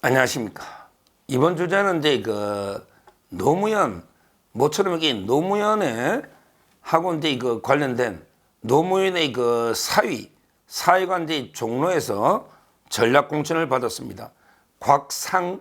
안녕하십니까. 이번 주제는 이제 노무현 모처럼 이게 노무현에 하고 이제 관련된 노무현의 사위가 이제 종로에서 전략 공천을 받았습니다. 곽상은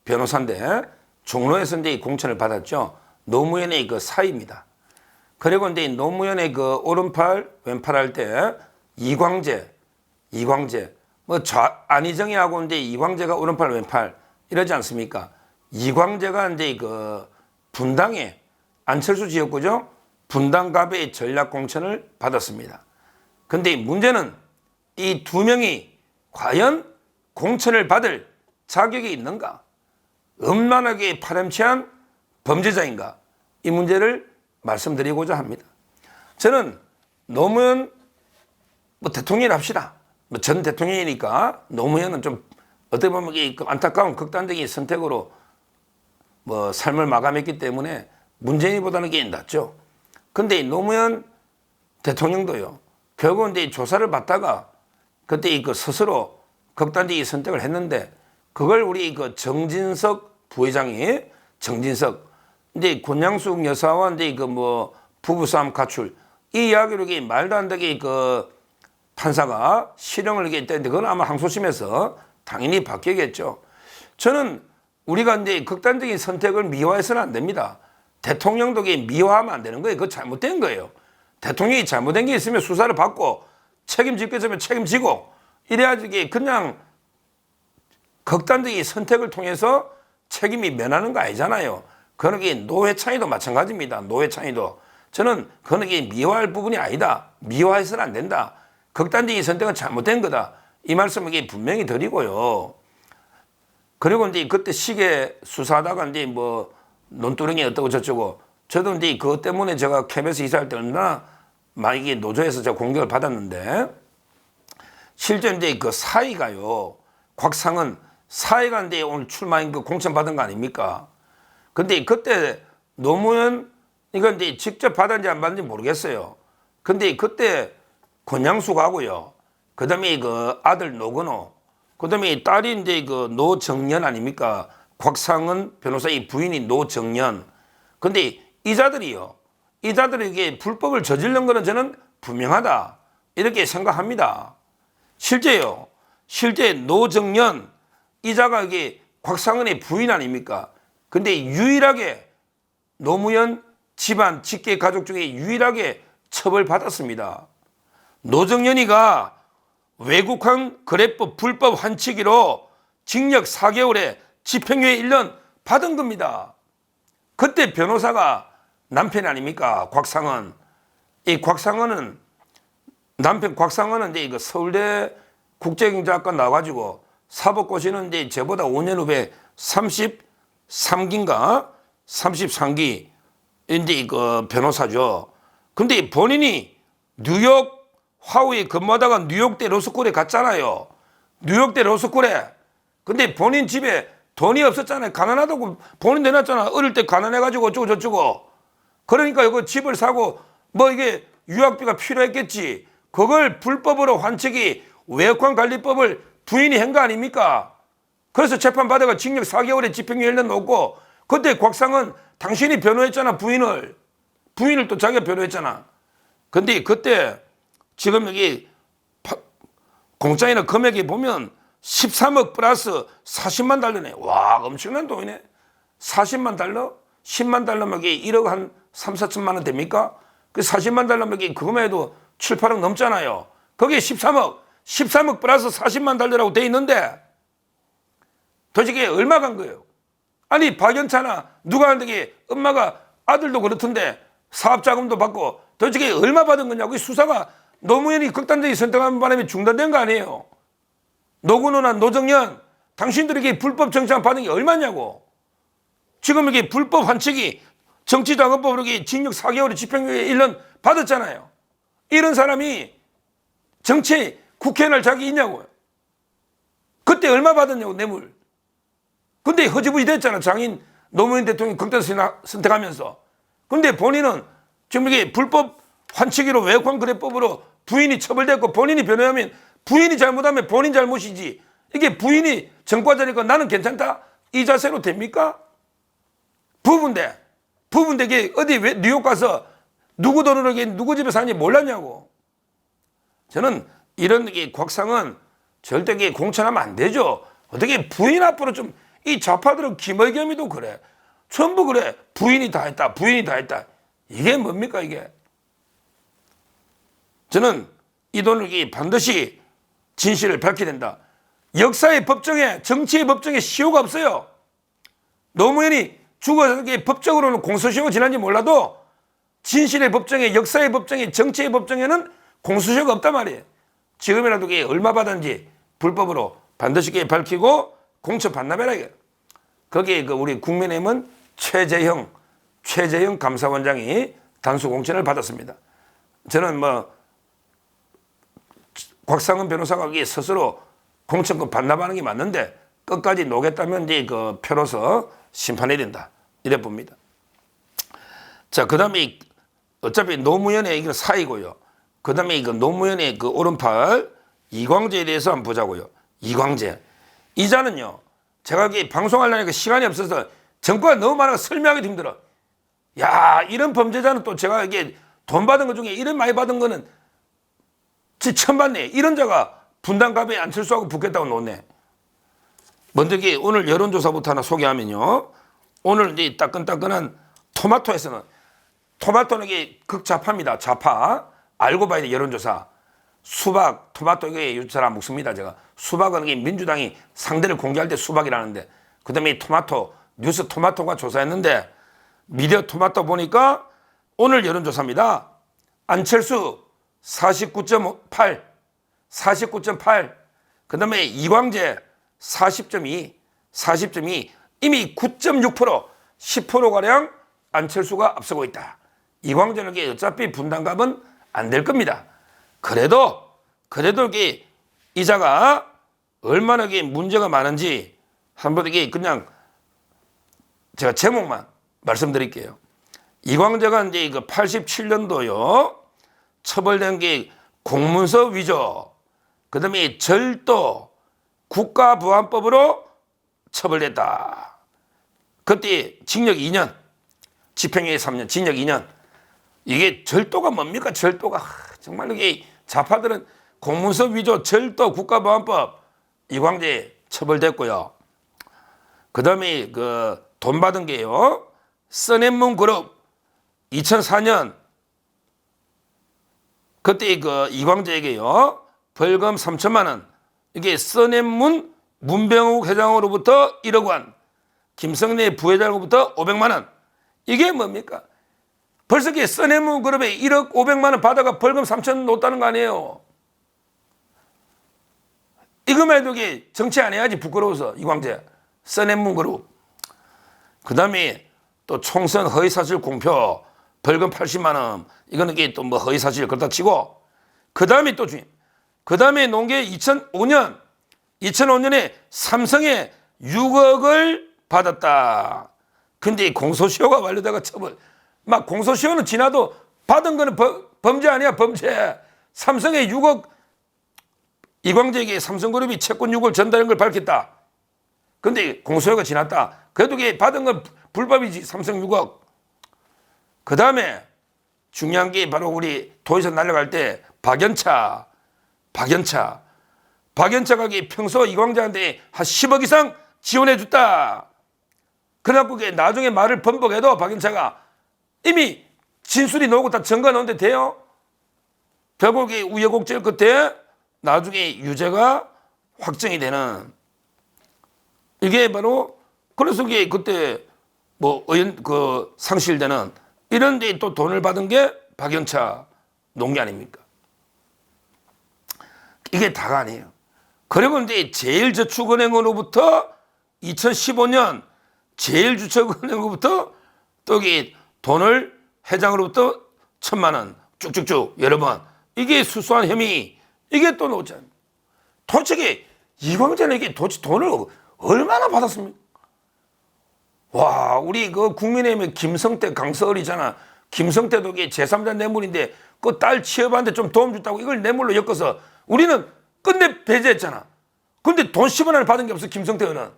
변호사인데 종로에서 이제 공천을 받았죠. 노무현의 사위입니다. 그리고 이제 노무현의 오른팔 왼팔 할 때 이광재 안희정이하고 이제 이광재가 오른팔 왼팔 이러지 않습니까? 이광재가 이제 분당에 안철수 지역구죠. 분당갑의 전략 공천을 받았습니다. 근데 문제는 이 두 명이 과연 공천을 받을 자격이 있는가? 음란하게 파렴치한 범죄자인가? 이 문제를 말씀드리고자 합니다. 저는 노무현 대통령을 합시다. 전 대통령이니까 노무현은 좀 어떻게 보면 안타까운 극단적인 선택으로 삶을 마감했기 때문에 문재인보다는 게 낫죠. 근데 노무현 대통령도요. 결국은 이제 조사를 받다가 그때 스스로 극단적인 선택을 했는데 그걸 우리 정진석 부회장이 이제 권양숙 여사와 이제 부부싸움 가출 이 이야기로 말도 안 되게 판사가 실형을 했는데 그건 아마 항소심에서 당연히 바뀌겠죠. 저는 우리가 이제 극단적인 선택을 미화해서는 안 됩니다. 대통령도 미화하면 안 되는 거예요. 그거 잘못된 거예요. 대통령이 잘못된 게 있으면 수사를 받고 책임질 게 있으면 책임지고 이래야지 그냥 극단적인 선택을 통해서 책임이 면하는 거 아니잖아요. 그런 게 노회찬이도 마찬가지입니다. 노회찬이도. 저는 그런 게 미화할 부분이 아니다. 미화해서는 안 된다. 극단적인 선택은 잘못된 거다. 이 말씀을 분명히 드리고요. 그리고 이제 그때 시계 수사하다가 이제 논두렁이 어떠고 저쩌고 저도 이제 그것 때문에 제가 KBS 이사할 때 얼마나 많이 노조에서 제가 공격을 받았는데 실제 이제 사위가요. 곽상은 사위가 이제 오늘 출마인 공천 받은 거 아닙니까? 근데 그때 노무현 이건 이제 직접 받았는지 안 받았는지 모르겠어요. 근데 그때 권양숙하고요. 그 다음에 아들 노건호, 그 다음에 딸이 이제 노정연 아닙니까? 곽상은 변호사의 부인이 노정연. 근데 이자들이 이게 불법을 저지른 거는 저는 분명하다. 이렇게 생각합니다. 실제 노정연, 이자가 이게 곽상은의 부인 아닙니까? 근데 유일하게 노무현 집안, 직계 가족 중에 유일하게 처벌받았습니다. 노정연이가 외국환 거래법 불법 환치기로 징역 4개월에 집행유예 1년 받은 겁니다. 그때 변호사가 남편이 아닙니까? 곽상은. 이 곽상은은 남편 곽상은은 이제 서울대 국제경제학과 나와가지고 사법고시는 이제 저보다 5년 후배 33기인가 33기 이제 변호사죠. 근데 본인이 뉴욕 화우에 근무하다가 뉴욕대 로스쿨에 갔잖아요. 뉴욕대 로스쿨에. 근데 본인 집에 돈이 없었잖아요. 가난하다고 본인 내놨잖아. 어릴 때 가난해가지고 어쩌고 저쩌고. 그러니까 이거 집을 사고 이게 유학비가 필요했겠지. 그걸 불법으로 환치기 외환관리법을 부인이 한 거 아닙니까? 그래서 재판받아가 징역 4개월에 집행유예 1년 놓고 그때 곽상은 당신이 변호했잖아. 부인을 또 자기가 변호했잖아. 근데 그때 지금 여기 공짜이나 금액이 보면 13억 플러스 40만 달러네. 와, 엄청난 돈이네. 40만 달러? 10만 달러면 이게 1억 한 3, 4천만 원 됩니까? 그 40만 달러면 그거만 해도 7, 8억 넘잖아요. 거기에 13억 플러스 40만 달러라고 돼 있는데 도대체 얼마 간 거예요? 아니, 박연차나 누가 하는데 엄마가 아들도 그렇던데 사업자금도 받고 도대체 얼마 받은 거냐고. 이 수사가 노무현이 극단적인 선택하는 바람에 중단된 거 아니에요. 노건호나 노정연 당신들에게 불법 정치한 받은 게 얼마냐고. 지금 이게 불법 환치기 정치자금법으로 징역 4개월에 집행유예 1년 받았잖아요. 이런 사람이 정치 국회에 날 자격이 있냐고요. 그때 얼마 받았냐고, 뇌물. 근데 허지부지 됐잖아. 장인 노무현 대통령이 극단적 선택하면서. 근데 본인은 지금 이게 불법 환치기로 외환거래법으로 부인이 처벌됐고 본인이 변호하면 부인이 잘못하면 본인 잘못이지. 이게 부인이 전과자니까 나는 괜찮다? 이 자세로 됩니까? 부부인데 이게 어디 왜 뉴욕 가서 누구 돈으로 누구 집에 사는지 몰랐냐고. 저는 이런 게 곽상은 절대 이게 공천하면 안 되죠. 어떻게 부인 앞으로 좀, 이 좌파들은 김의겸이도 그래. 전부 그래. 부인이 다 했다. 부인이 다 했다. 이게 뭡니까 이게. 저는 이 돈을 반드시 진실을 밝혀야 된다. 역사의 법정에, 정치의 법정에 시효가 없어요. 노무현이 죽어서 법적으로는 공소시효가 지난지 몰라도 진실의 법정에, 역사의 법정에, 정치의 법정에는 공소시효가 없단 말이에요. 지금이라도 얼마 받았는지 불법으로 반드시 밝히고 공천 반납해라 이게. 거기에 우리 국민의힘은 최재형 감사원장이 단수 공천을 받았습니다. 저는 곽상은 변호사가 스스로 공천권 반납하는 게 맞는데 끝까지 놓겠다면 이제 표로서 심판해야 된다. 이래 봅니다. 자, 그 다음에 어차피 노무현의 이건 사이고요. 그 다음에 노무현의 오른팔 이광재에 대해서 한번 보자고요. 이광재. 이자는요, 제가 방송하려니까 시간이 없어서 정보가 너무 많아서 설명하기도 힘들어. 야, 이런 범죄자는 또 제가 돈 받은 것 중에 이런 많이 받은 거는 처음 봤네. 이런 자가 분당갑에 안철수하고 붙겠다고 놓네. 먼저 오늘 여론조사부터 하나 소개하면요. 오늘 이 따끈따끈한 토마토에서는, 토마토는 극좌파입니다. 좌파. 알고 봐야 돼, 여론조사. 수박, 토마토 이게 잘 안 먹습니다, 제가. 수박은 민주당이 상대를 공개할 때 수박이라는데, 그 다음에 토마토, 뉴스 토마토가 조사했는데, 미디어 토마토 보니까 오늘 여론조사입니다. 안철수 49.8, 49.8. 그 다음에 이광재 40.2. 이미 9.6%, 10%가량 안철수가 앞서고 있다. 이광재는 어차피 분당갑은 안 될 겁니다. 그래도 이자가 얼마나 문제가 많은지 한번 그냥 제가 제목만 말씀드릴게요. 이광재가 이제 87년도요. 처벌된 게 공문서 위조, 그 다음에 절도, 국가보안법으로 처벌됐다. 그때 징역 2년, 집행유예 3년, 징역 2년. 이게 절도가 뭡니까? 절도가. 정말 이게 좌파들은 공문서 위조, 절도, 국가보안법, 이광재 처벌됐고요. 그 다음에 돈 받은 게요. 써낸문 그룹 2004년 그때 이광재에게요. 벌금 3천만 원. 이게 써낸문 문병욱 회장으로부터 1억 원. 김성래 부회장으로부터 500만 원. 이게 뭡니까? 벌써 써낸문 그룹에 1억 500만 원 받아가 벌금 3천 놓았다는 거 아니에요. 이거만 해도 정치 안 해야지 부끄러워서 이광재. 써낸문 그룹. 그 다음에 또 총선 허위사실 공표 벌금 80만 원. 이거는 또 허위사실 그렇다 치고. 그 다음에 또 그 다음에 놓은 게 2005년에 삼성에 6억을 받았다. 근데 공소시효가 완료다가 처벌. 막 공소시효는 지나도 받은 거는 범죄 아니야, 범죄. 삼성에 6억, 이광재에게 삼성그룹이 채권 6억을 전달한 걸 밝혔다. 근데 공소시효가 지났다. 그래도 받은 건 불법이지, 삼성 6억. 그 다음에 중요한 게 바로 우리 도에서 날아갈 때 박연차가 평소 이광재한테 한 10억 이상 지원해 줬다. 그래갖고 나중에 말을 번복해도 박연차가 이미 진술이 나오고 다 증거 나오는데 돼요? 결국 우여곡절 끝에 나중에 유죄가 확정이 되는, 이게 바로 그래서 그때 상실되는 이런 데 또 돈을 받은 게 박연차 농기 아닙니까? 이게 다가 아니에요. 그리고 이제 제일저축은행으로부터 2015년 제일저축은행으로부터 또 돈을 회장으로부터 1,000만 원 쭉쭉쭉 여러 번, 이게 수수한 혐의, 이게 또 나오잖아요. 도대체 이광재는 도대체 돈을 얼마나 받았습니까? 와, 우리 국민의힘의 김성태 강서을이잖아. 김성태도 제3자 뇌물인데 딸 취업하는데 좀 도움 줬다고 이걸 뇌물로 엮어서 우리는 끝내 배제했잖아. 근데 돈 10원 하나 받은 게 없어, 김성태는.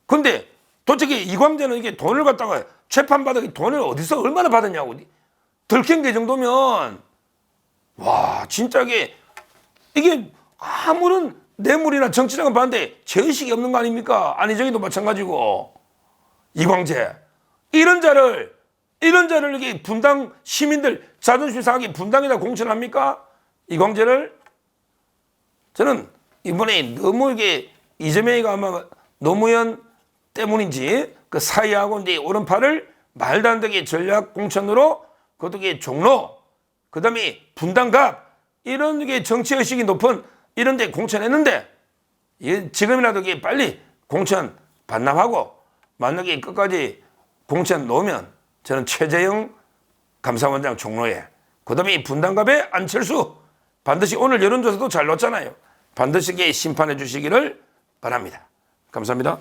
근데 도대체 이광재는 이게 돈을 갖다가 재판받아 돈을 어디서 얼마나 받았냐고. 들킨 게 정도면, 와, 진짜 이게 아무런 뇌물이나 정치랑은 반대 죄의식이 없는 거 아닙니까? 안희정이도 마찬가지고. 이광재. 이런 자를 이게 분당 시민들 자존심 상하게 분당에다 공천합니까? 이광재를? 저는 이번에 너무 이재명이가 아마 노무현 때문인지 그 사이하고 이제 오른팔을 말도 안 되게 전략 공천으로 그것도 종로, 그 다음에 분당갑 이런 정치의식이 높은 이런 데 공천했는데 지금이라도 빨리 공천 반납하고 만약에 끝까지 공천 놓으면 저는 최재형 감사원장 종로에, 그 다음에 분당갑에 안철수 반드시 오늘 여론조사도 잘 넣었잖아요. 반드시 심판해 주시기를 바랍니다. 감사합니다.